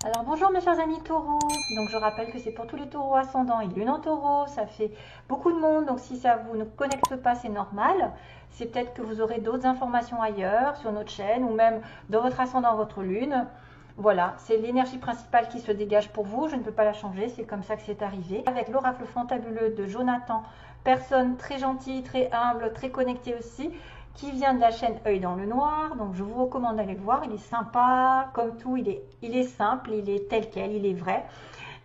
Alors bonjour mes chers amis taureaux, donc je rappelle que c'est pour tous les taureaux ascendants et lune en taureau, ça fait beaucoup de monde, donc si ça vous ne connecte pas c'est normal, c'est peut-être que vous aurez d'autres informations ailleurs sur notre chaîne ou même dans votre ascendant, votre lune. Voilà, c'est l'énergie principale qui se dégage pour vous, je ne peux pas la changer, c'est comme ça que c'est arrivé. Avec l'oracle fantabuleux de Jonathan, personne très gentille, très humble, très connectée aussi, qui vient de la chaîne Œil dans le Noir. Donc je vous recommande d'aller le voir, il est sympa, comme tout, il est simple, il est tel quel, il est vrai.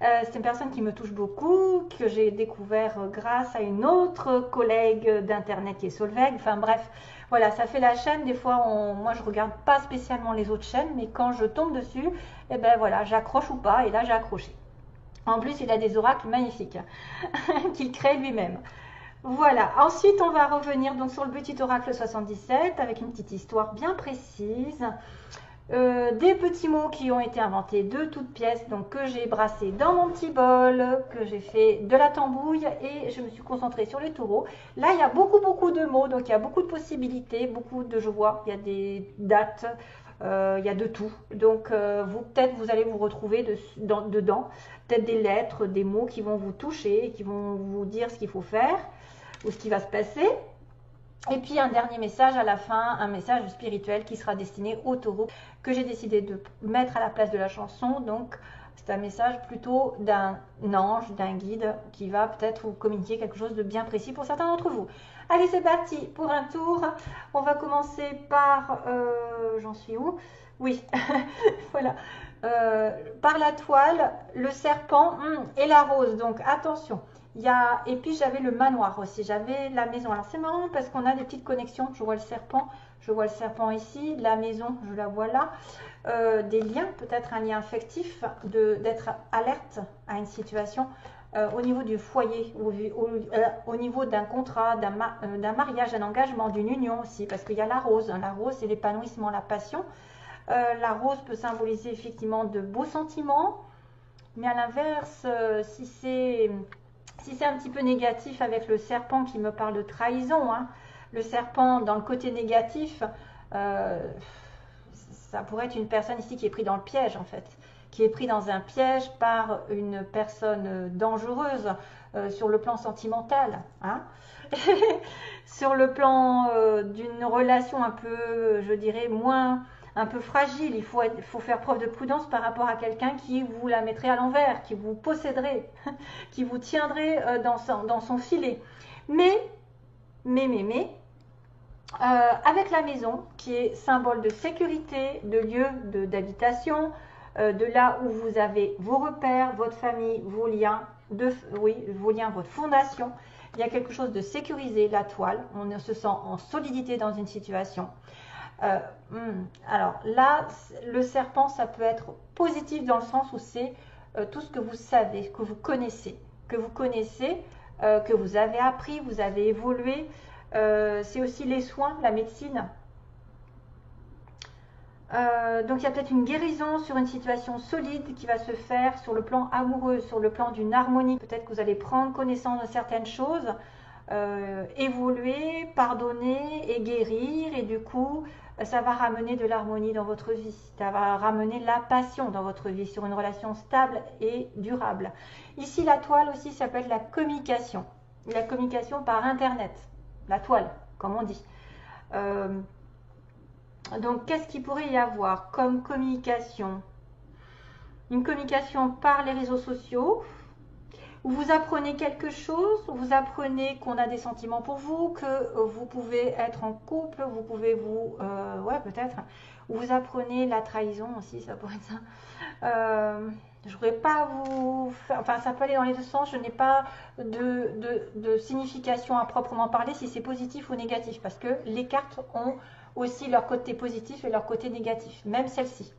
C'est une personne qui me touche beaucoup, que j'ai découvert grâce à une autre collègue d'internet qui est Solveig. Enfin bref, voilà, ça fait la chaîne. Des fois, moi je regarde pas spécialement les autres chaînes, mais quand je tombe dessus, et ben voilà, j'accroche ou pas, et là j'ai accroché. En plus, il a des oracles magnifiques qu'il crée lui-même. Voilà, ensuite on va revenir donc sur le petit oracle 77 avec une petite histoire bien précise. Des petits mots qui ont été inventés de toutes pièces, donc que j'ai brassé dans mon petit bol, que j'ai fait de la tambouille et je me suis concentrée sur les taureaux. Là, il y a beaucoup de mots, donc il y a beaucoup de possibilités, beaucoup de je vois, il y a des dates, il y a de tout. Donc vous peut-être vous allez vous retrouver dedans, peut-être des lettres, des mots qui vont vous toucher et qui vont vous dire ce qu'il faut faire ou ce qui va se passer. Et puis un dernier message à la fin, un message spirituel qui sera destiné aux taureaux que j'ai décidé de mettre à la place de la chanson. Donc c'est un message plutôt d'un ange, d'un guide qui va peut-être vous communiquer quelque chose de bien précis pour certains d'entre vous. Allez, c'est parti pour un tour. On va commencer par... j'en suis où? Oui, voilà. Par la toile, le serpent et la rose. Donc attention. Et puis j'avais le manoir aussi, j'avais la maison. Alors c'est marrant parce qu'on a des petites connexions. Je vois le serpent ici, la maison, je la vois là. Des liens, peut-être un lien affectif, d'être alerte à une situation au niveau du foyer, au niveau d'un contrat, d'un mariage, d'un engagement, d'une union aussi, parce qu'il y a la rose. La rose, c'est l'épanouissement, la passion. La rose peut symboliser effectivement de beaux sentiments, mais à l'inverse, si c'est un petit peu négatif avec le serpent qui me parle de trahison, hein, le serpent dans le côté négatif, euh, ça pourrait être une personne ici qui est prise dans le piège en fait, qui est pris dans un piège par une personne dangereuse sur le plan sentimental, hein. Sur le plan d'une relation un peu, je dirais, moins un peu fragile. Il faut faire preuve de prudence par rapport à quelqu'un qui vous la mettrait à l'envers, qui vous posséderait, qui vous tiendrait dans son filet. Mais, avec la maison, qui est symbole de sécurité, de lieu d'habitation, de là où vous avez vos repères, votre famille, vos liens, vos liens, votre fondation, il y a quelque chose de sécurisé, la toile, on se sent en solidité dans une situation. Euh, alors là, le serpent, ça peut être positif dans le sens où c'est tout ce que vous savez, que vous avez appris, vous avez évolué. C'est aussi les soins, la médecine. Donc il y a peut-être une guérison sur une situation solide qui va se faire sur le plan amoureux, sur le plan d'une harmonie. Peut-être que vous allez prendre connaissance de certaines choses, évoluer, pardonner et guérir, et du coup ça va ramener de l'harmonie dans votre vie, ça va ramener la passion dans votre vie sur une relation stable et durable. Ici la toile aussi, ça peut être la communication par internet, la toile comme on dit. Donc qu'est-ce qu'il pourrait y avoir comme communication? Une communication par les réseaux sociaux, où vous apprenez quelque chose, où vous apprenez qu'on a des sentiments pour vous, que vous pouvez être en couple, vous pouvez ouais peut-être, où vous apprenez la trahison aussi, ça pourrait être ça. Je ne voudrais pas vous faire, enfin ça peut aller dans les deux sens, je n'ai pas de signification à proprement parler si c'est positif ou négatif, parce que les cartes ont aussi leur côté positif et leur côté négatif, même celle-ci.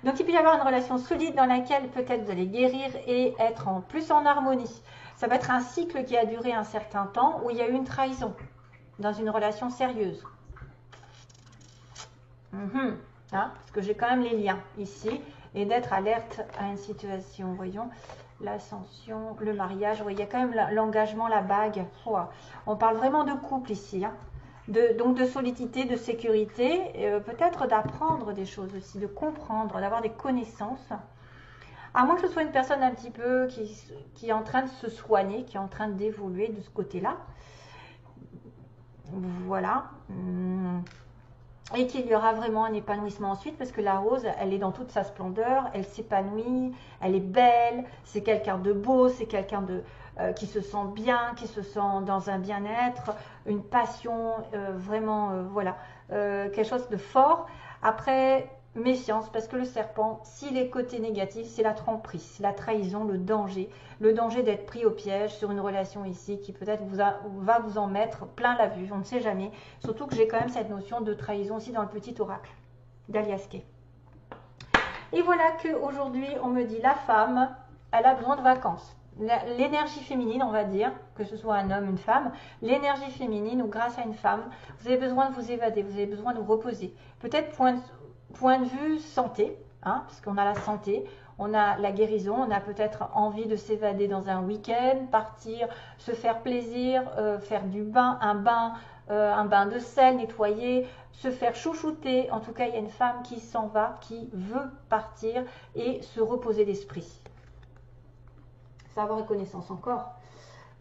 Donc il peut y avoir une relation solide dans laquelle peut-être vous allez guérir et être plus en harmonie. Ça va être un cycle qui a duré un certain temps où il y a eu une trahison dans une relation sérieuse. Hein, parce que j'ai quand même les liens ici et d'être alerte à une situation. Voyons, l'ascension, le mariage, il y a quand même l'engagement, la bague. On parle vraiment de couple ici. Hein. donc de solidité, de sécurité, peut-être d'apprendre des choses aussi, de comprendre, d'avoir des connaissances. À moins que ce soit une personne un petit peu qui est en train de se soigner, qui est en train d'évoluer de ce côté-là. Voilà. Et qu'il y aura vraiment un épanouissement ensuite, parce que la rose, elle est dans toute sa splendeur, elle s'épanouit, elle est belle, c'est quelqu'un de beau, c'est quelqu'un qui se sent bien, qui se sent dans un bien-être, une passion, vraiment, voilà, quelque chose de fort. Après, méfiance, parce que le serpent, s'il est côté négatif, c'est la tromperie, c'est la trahison, le danger d'être pris au piège sur une relation ici qui peut-être va vous en mettre plein la vue, on ne sait jamais. Surtout que j'ai quand même cette notion de trahison aussi dans le petit oracle d'Alias Kay. Et voilà qu'aujourd'hui, on me dit la femme, elle a besoin de vacances. L'énergie féminine, on va dire, que ce soit un homme, une femme, l'énergie féminine ou grâce à une femme, vous avez besoin de vous évader, vous avez besoin de vous reposer. Peut-être point de vue santé, hein, puisqu'on a la santé, on a la guérison, on a peut-être envie de s'évader dans un week-end, partir, se faire plaisir, faire du bain, un bain de sel, nettoyer, se faire chouchouter. En tout cas, il y a une femme qui s'en va, qui veut partir et se reposer l'esprit. Savoir et connaissance encore.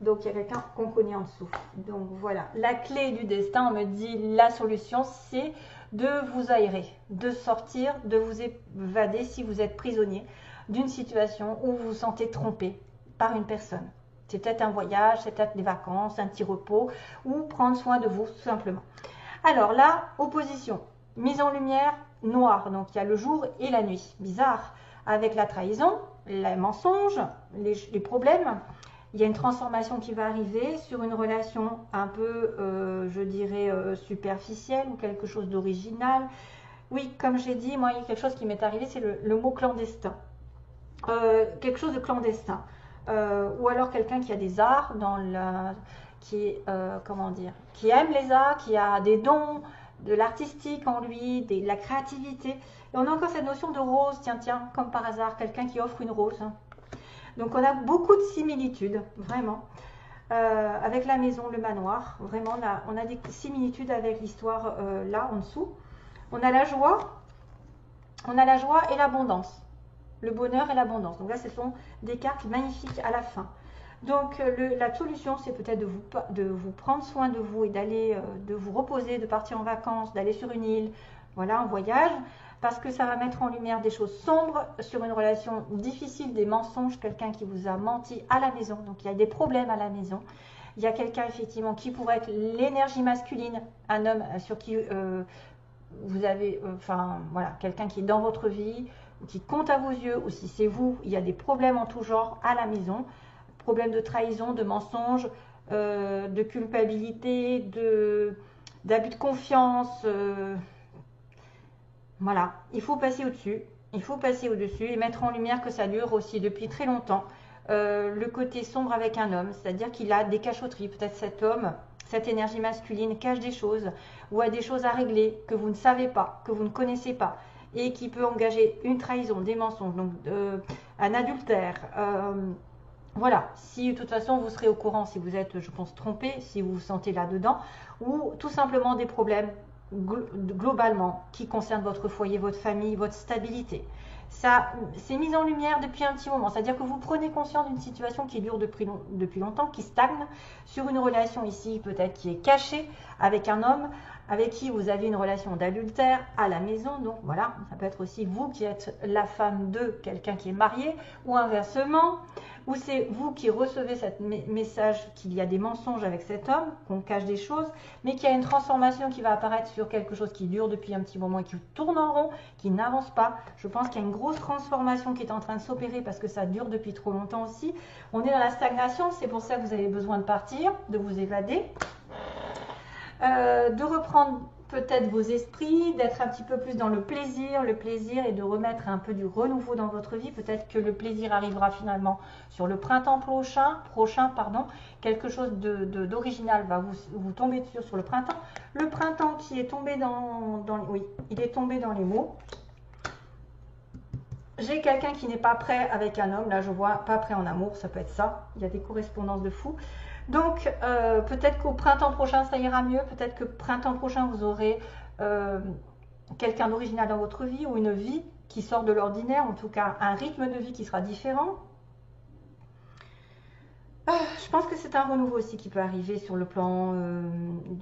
Donc, il y a quelqu'un qu'on connaît en dessous. Donc, voilà. La clé du destin, on me dit, la solution, c'est de vous aérer, de sortir, de vous évader si vous êtes prisonnier d'une situation où vous vous sentez trompé par une personne. C'est peut-être un voyage, c'est peut-être des vacances, un petit repos, ou prendre soin de vous, tout simplement. Alors là, opposition, mise en lumière, noir. Donc, il y a le jour et la nuit. Bizarre. Avec la trahison, les mensonges, les problèmes. Il y a une transformation qui va arriver sur une relation un peu, je dirais, superficielle ou quelque chose d'original. Oui, comme j'ai dit, moi, il y a quelque chose qui m'est arrivé, c'est le mot clandestin. Quelque chose de clandestin. Ou alors quelqu'un qui a des arts, comment dire, qui aime les arts, qui a des dons, de l'artistique en lui, de la créativité. Et on a encore cette notion de rose, tiens, comme par hasard, quelqu'un qui offre une rose. Donc on a beaucoup de similitudes, vraiment, avec la maison, le manoir. Vraiment, on a des similitudes avec l'histoire là, en dessous. On a la joie et l'abondance. Le bonheur et l'abondance. Donc là, ce sont des cartes magnifiques à la fin. Donc la solution, c'est peut-être de vous prendre soin de vous et d'aller, de vous reposer, de partir en vacances, d'aller sur une île, voilà, en voyage. Parce que ça va mettre en lumière des choses sombres sur une relation difficile, des mensonges, quelqu'un qui vous a menti à la maison. Donc il y a des problèmes à la maison. Il y a quelqu'un effectivement qui pourrait être l'énergie masculine, un homme sur qui vous avez, voilà, quelqu'un qui est dans votre vie, qui compte à vos yeux, ou si c'est vous, il y a des problèmes en tout genre à la maison. Problèmes de trahison, de mensonges, de culpabilité, d'abus de confiance. Voilà, il faut passer au-dessus, il faut passer au-dessus et mettre en lumière que ça dure aussi depuis très longtemps. Le côté sombre avec un homme, c'est-à-dire qu'il a des cachotteries. Peut-être cet homme, cette énergie masculine cache des choses ou a des choses à régler que vous ne savez pas, que vous ne connaissez pas et qui peut engager une trahison, des mensonges, donc un adultère. Voilà, si de toute façon vous serez au courant si vous êtes, je pense, trompé, si vous vous sentez là-dedans, ou tout simplement des problèmes globalement qui concernent votre foyer, votre famille, votre stabilité. Ça, c'est mis en lumière depuis un petit moment, c'est-à-dire que vous prenez conscience d'une situation qui dure depuis longtemps, qui stagne, sur une relation ici peut-être qui est cachée avec un homme avec qui vous avez une relation d'adultère à la maison. Donc voilà, ça peut être aussi vous qui êtes la femme de quelqu'un qui est marié, ou inversement, ou c'est vous qui recevez ce message qu'il y a des mensonges avec cet homme, qu'on cache des choses, mais qu'il y a une transformation qui va apparaître sur quelque chose qui dure depuis un petit moment et qui tourne en rond, qui n'avance pas. Je pense qu'il y a une grosse transformation qui est en train de s'opérer parce que ça dure depuis trop longtemps aussi. On est dans la stagnation, c'est pour ça que vous avez besoin de partir, de vous évader, de reprendre peut-être vos esprits, d'être un petit peu plus dans le plaisir et de remettre un peu du renouveau dans votre vie. Peut-être que le plaisir arrivera finalement sur le printemps prochain, quelque chose d'original va vous tomber dessus sur le printemps. Le printemps qui est tombé oui, il est tombé dans les mots. J'ai quelqu'un qui n'est pas prêt avec un homme, là je vois pas prêt en amour, ça peut être ça, il y a des correspondances de fou. Donc, peut-être qu'au printemps prochain, ça ira mieux. Peut-être que printemps prochain, vous aurez quelqu'un d'original dans votre vie ou une vie qui sort de l'ordinaire, en tout cas un rythme de vie qui sera différent. Je pense que c'est un renouveau aussi qui peut arriver sur le plan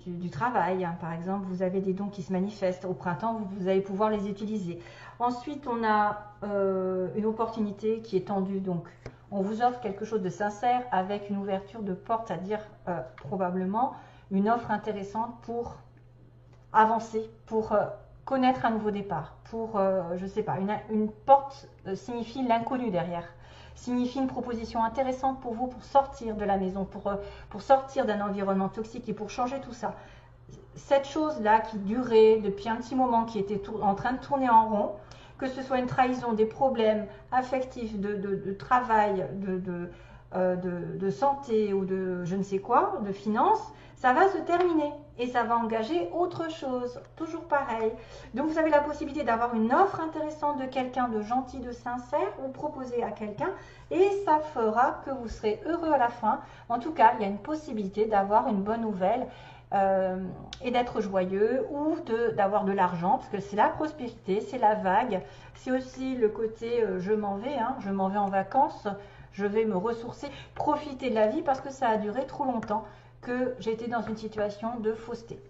du travail. Par exemple, vous avez des dons qui se manifestent. Au printemps, vous allez pouvoir les utiliser. Ensuite, on a une opportunité qui est tendue. Donc, on vous offre quelque chose de sincère avec une ouverture de porte, c'est-à-dire probablement une offre intéressante pour avancer, pour connaître un nouveau départ. Pour, je ne sais pas, une porte signifie l'inconnu derrière. Signifie une proposition intéressante pour vous pour sortir de la maison, pour sortir d'un environnement toxique et pour changer tout ça. Cette chose-là qui durait depuis un petit moment, qui était en train de tourner en rond, que ce soit une trahison, des problèmes affectifs, de travail, de santé ou de je ne sais quoi, de finances, ça va se terminer et ça va engager autre chose, toujours pareil. Donc vous avez la possibilité d'avoir une offre intéressante de quelqu'un de gentil, de sincère, ou proposer à quelqu'un et ça fera que vous serez heureux à la fin. En tout cas, il y a une possibilité d'avoir une bonne nouvelle et d'être joyeux ou d'avoir de l'argent parce que c'est la prospérité, c'est la vague. C'est aussi le côté je m'en vais, je m'en vais en vacances, je vais me ressourcer, profiter de la vie parce que ça a duré trop longtemps que j'étais dans une situation de fausseté.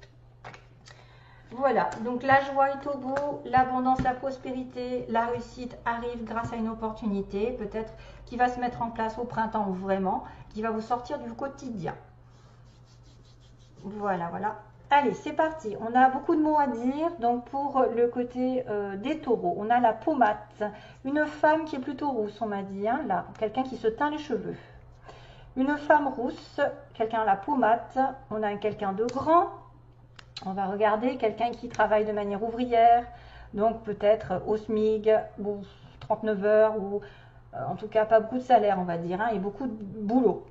Voilà, donc la joie est au bout, l'abondance, la prospérité, la réussite arrive grâce à une opportunité, peut-être qui va se mettre en place au printemps ou vraiment, qui va vous sortir du quotidien. Voilà, voilà. Allez, c'est parti. On a beaucoup de mots à dire. Donc, pour le côté des taureaux, on a la pommade. Une femme qui est plutôt rousse, on m'a dit. Là, quelqu'un qui se teint les cheveux. Une femme rousse, quelqu'un à la pommade. On a quelqu'un de grand. On va regarder quelqu'un qui travaille de manière ouvrière. Donc, peut-être au SMIG, ou 39 heures, ou en tout cas, pas beaucoup de salaire, on va dire, et beaucoup de boulot.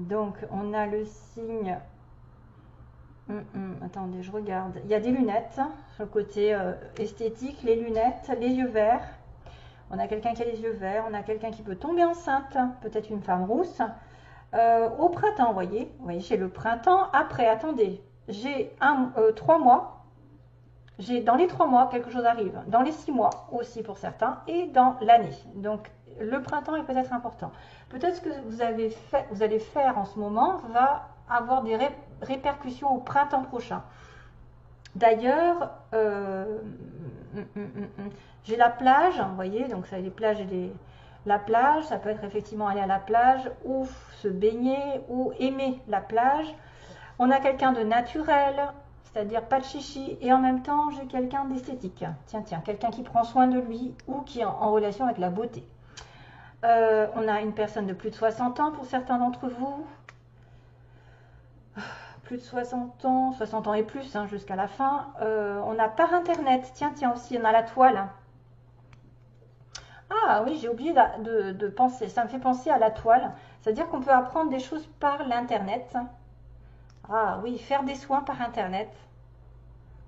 Donc, on a le signe. Attendez, je regarde. Il y a des lunettes, sur le côté esthétique, les lunettes, les yeux verts. On a quelqu'un qui a les yeux verts, on a quelqu'un qui peut tomber enceinte, peut-être une femme rousse. Au printemps, vous voyez, j'ai le printemps. Après, attendez, j'ai 3 mois. Dans les 3 mois, quelque chose arrive. Dans les 6 mois aussi pour certains. Et dans l'année. Donc, le printemps est peut-être important. Peut-être ce que vous allez faire en ce moment va avoir des répercussions au printemps prochain. D'ailleurs, j'ai la plage, vous voyez, donc ça, les plages et la plage, ça peut être effectivement aller à la plage ou se baigner ou aimer la plage. On a quelqu'un de naturel, c'est-à-dire pas de chichi, et en même temps, j'ai quelqu'un d'esthétique. Tiens, quelqu'un qui prend soin de lui ou qui est en relation avec la beauté. On a une personne de plus de 60 ans pour certains d'entre vous. Plus de 60 ans et plus jusqu'à la fin. On a par internet, tiens aussi, on a la toile. Ah oui, j'ai oublié de penser, ça me fait penser à la toile. C'est-à-dire qu'on peut apprendre des choses par l'internet. Ah oui, faire des soins par internet.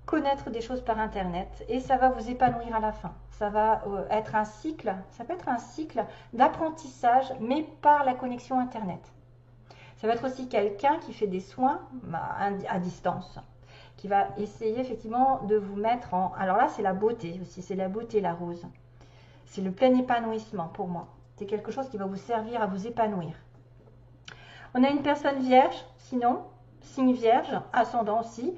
Connaître des choses par internet et ça va vous épanouir à la fin. Ça va être un cycle, ça peut être un cycle d'apprentissage mais par la connexion internet. Ça va être aussi quelqu'un qui fait des soins à distance, qui va essayer effectivement de vous mettre en... Alors là c'est la beauté aussi, c'est la beauté la rose. C'est le plein épanouissement pour moi. C'est quelque chose qui va vous servir à vous épanouir. On a une personne vierge, sinon, signe vierge, ascendant aussi.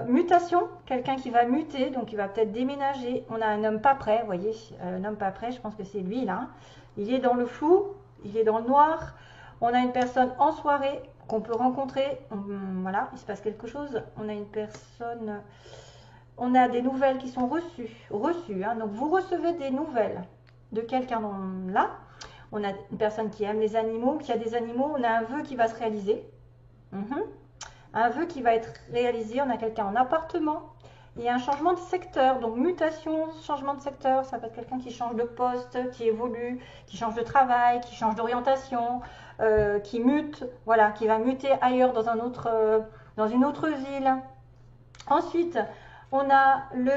Mutation, quelqu'un qui va muter, donc il va peut-être déménager. On a un homme pas prêt, vous voyez, un homme pas prêt, je pense que c'est lui là. Il est dans le flou, il est dans le noir. On a une personne en soirée qu'on peut rencontrer. Voilà, il se passe quelque chose. On a une personne, on a des nouvelles qui sont reçues. Donc vous recevez des nouvelles de quelqu'un là. On a une personne qui aime les animaux, qui a des animaux. On a un vœu qui va se réaliser. Un vœu qui va être réalisé, on a quelqu'un en appartement, il y a un changement de secteur, donc mutation, changement de secteur, ça peut être quelqu'un qui change de poste, qui évolue, qui change de travail, qui change d'orientation, qui mute, voilà, qui va muter ailleurs dans une autre ville. Ensuite, on a le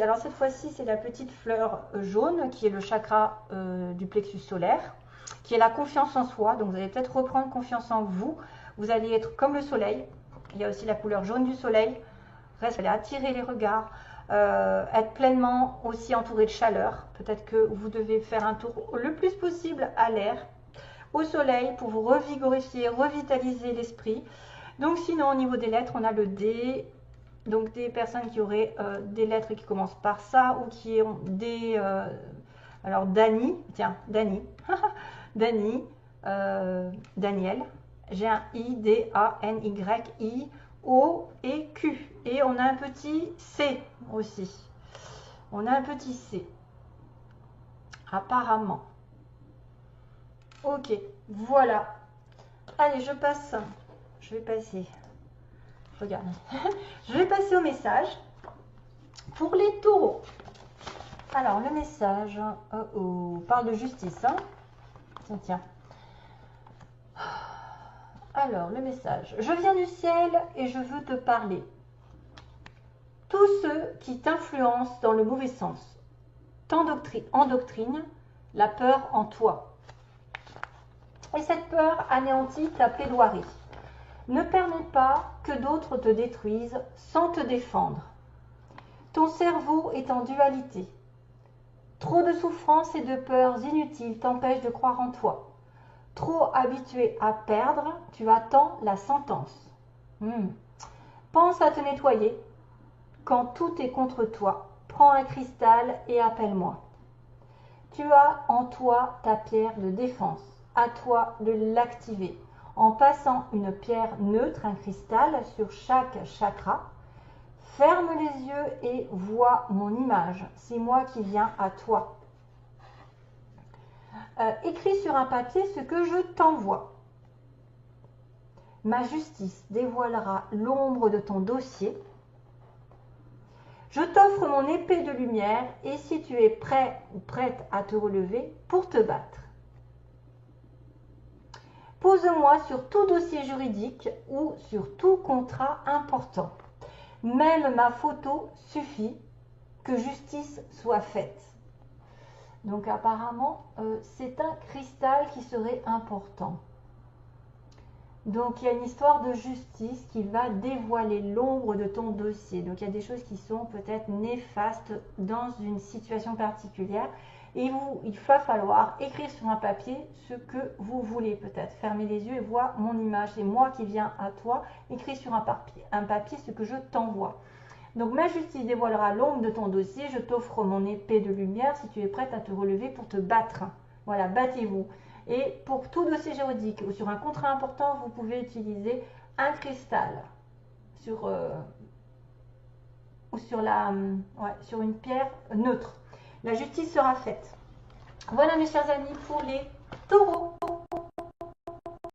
alors cette fois-ci c'est la petite fleur jaune qui est le chakra du plexus solaire. qui est la confiance en soi. Donc vous allez peut-être reprendre confiance en vous. Vous allez être comme le soleil. Il y a aussi la couleur jaune du soleil. Vous allez attirer les regards, être pleinement aussi entouré de chaleur. Peut-être que vous devez faire un tour le plus possible à l'air, au soleil, pour vous revigorifier, revitaliser l'esprit. Donc sinon, au niveau des lettres, on a le D. Donc des personnes qui auraient des lettres qui commencent par ça ou qui ont des... alors Dani, tiens, Dani, Dani, Daniel, j'ai un I, D, A, N, Y, I, O et Q. Et on a un petit C aussi. On a un petit C. Apparemment. Ok, voilà. Allez, je passe. Je vais passer. Regarde. Je vais passer au message pour les taureaux. Alors, le message parle de justice. Hein. Tiens, tiens. Alors, le message. Je viens du ciel et je veux te parler. Tous ceux qui t'influencent dans le mauvais sens endoctrinent la peur en toi. Et cette peur anéantit ta plaidoirie. Ne permets pas que d'autres te détruisent sans te défendre. Ton cerveau est en dualité. Trop de souffrances et de peurs inutiles t'empêchent de croire en toi. Trop habitué à perdre, tu attends la sentence. Pense à te nettoyer. Quand tout est contre toi, prends un cristal et appelle-moi. Tu as en toi ta pierre de défense. À toi de l'activer. En passant une pierre neutre, un cristal, sur chaque chakra. Ferme les yeux et vois mon image. C'est moi qui viens à toi. Écris sur un papier ce que je t'envoie. Ma justice dévoilera l'ombre de ton dossier. Je t'offre mon épée de lumière et si tu es prêt ou prête à te relever pour te battre. Pose-moi sur tout dossier juridique ou sur tout contrat important. Même ma photo suffit, que justice soit faite. Donc apparemment, c'est un cristal qui serait important. Donc il y a une histoire de justice qui va dévoiler l'ombre de ton dossier. Donc il y a des choses qui sont peut-être néfastes dans une situation particulière. Et il va falloir écrire sur un papier ce que vous voulez peut-être. Fermez les yeux et vois mon image. C'est moi qui viens à toi. Écris sur un papier ce que je t'envoie. Donc ma justice dévoilera l'ombre de ton dossier. Je t'offre mon épée de lumière si tu es prête à te relever pour te battre. Voilà, battez-vous. Et pour tout dossier juridique ou sur un contrat important, vous pouvez utiliser un cristal ou sur une pierre neutre. La justice sera faite. Voilà mes chers amis pour les taureaux.